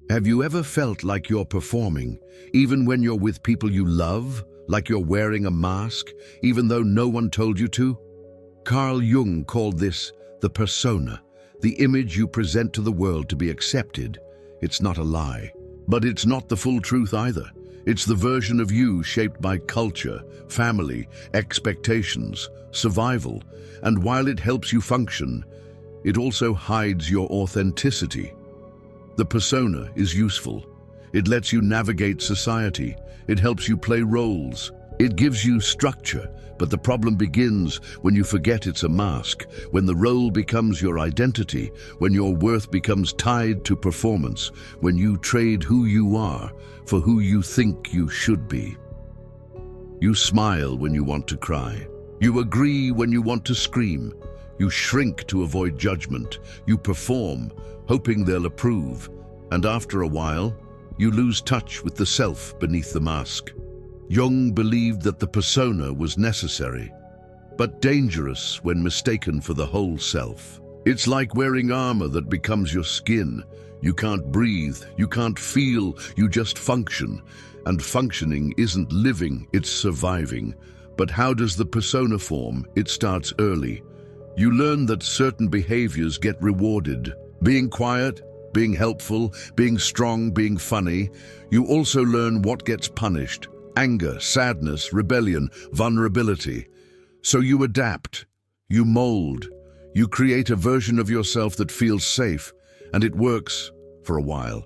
Have you ever felt like you're performing, even when you're with people you love, like you're wearing a mask, even though no one told you to? Carl Jung called this the persona, the image you present to the world to be accepted. It's not a lie, but it's not the full truth either. It's the version of you shaped by culture, family, expectations, survival, and while it helps you function, it also hides your authenticity. The persona is useful. It lets you navigate society. It helps you play roles. It gives you structure, but the problem begins when you forget it's a mask, when the role becomes your identity, when your worth becomes tied to performance, when you trade who you are for who you think you should be. You smile when you want to cry. You agree when you want to scream. You shrink to avoid judgment. You perform, hoping they'll approve. And after a while, you lose touch with the self beneath the mask. Jung believed that the persona was necessary, but dangerous when mistaken for the whole self. It's like wearing armor that becomes your skin. You can't breathe, you can't feel, you just function. And functioning isn't living, it's surviving. But how does the persona form? It starts early. You learn that certain behaviors get rewarded. Being quiet, being helpful, being strong, being funny. You also learn what gets punished. Anger, sadness, rebellion, vulnerability. So you adapt, you mold, you create a version of yourself that feels safe, and it works for a while,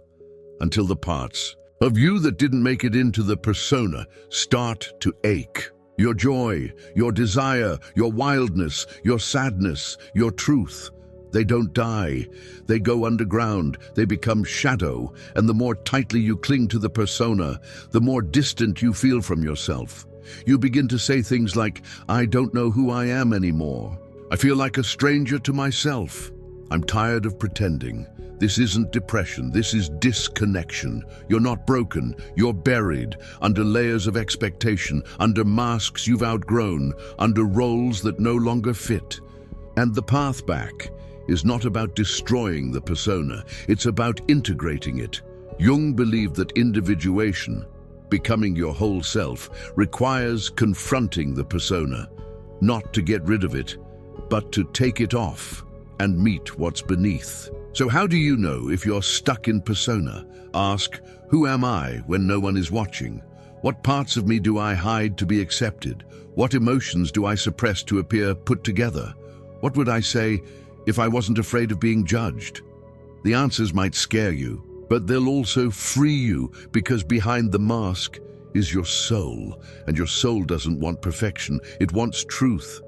until the parts of you that didn't make it into the persona start to ache. Your joy, your desire, your wildness, your sadness, your truth. They don't die. They go underground. They become shadow. And the more tightly you cling to the persona, the more distant you feel from yourself. You begin to say things like, I don't know who I am anymore. I feel like a stranger to myself. I'm tired of pretending. This isn't depression. This is disconnection. You're not broken. You're buried under layers of expectation, under masks you've outgrown, under roles that no longer fit. And the path back is not about destroying the persona, it's about integrating it. Jung believed that individuation, becoming your whole self, requires confronting the persona, not to get rid of it, but to take it off and meet what's beneath. So how do you know if you're stuck in persona? Ask, who am I when no one is watching? What parts of me do I hide to be accepted? What emotions do I suppress to appear put together? What would I say if I wasn't afraid of being judged? The answers might scare you, but they'll also free you, because behind the mask is your soul, and your soul doesn't want perfection, it wants truth.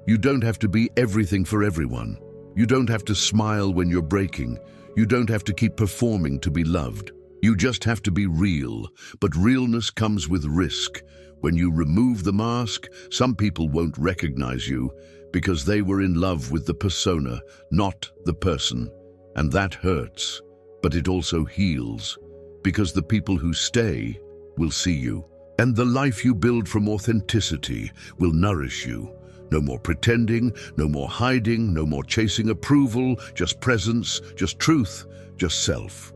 You don't have to be everything for everyone. You don't have to smile when you're breaking. You don't have to keep performing to be loved. You just have to be real, but realness comes with risk. When you remove the mask, some people won't recognize you, because they were in love with the persona, not the person. And that hurts, but it also heals, because the people who stay will see you. And the life you build from authenticity will nourish you. No more pretending, no more hiding, no more chasing approval, just presence, just truth, just self.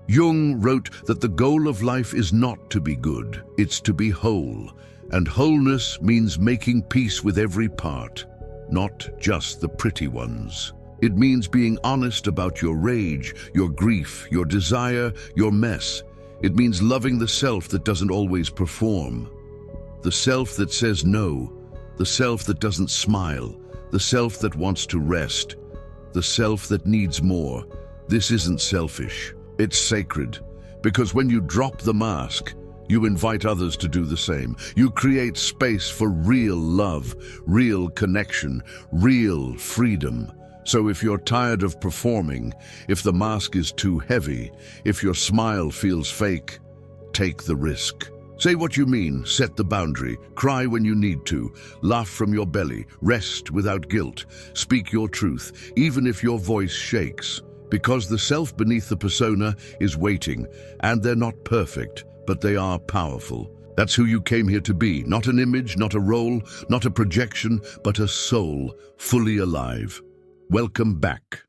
Jung wrote that the goal of life is not to be good, it's to be whole. And wholeness means making peace with every part, not just the pretty ones. It means being honest about your rage, your grief, your desire, your mess. It means loving the self that doesn't always perform. The self that says no, the self that doesn't smile, the self that wants to rest, the self that needs more. This isn't selfish, it's sacred. Because when you drop the mask, you invite others to do the same. You create space for real love, real connection, real freedom. So if you're tired of performing, if the mask is too heavy, if your smile feels fake, take the risk. Say what you mean, set the boundary, cry when you need to, laugh from your belly, rest without guilt, speak your truth, even if your voice shakes. Because the self beneath the persona is waiting, and they're not perfect, but they are powerful. That's who you came here to be, not an image, not a role, not a projection, but a soul, fully alive. Welcome back.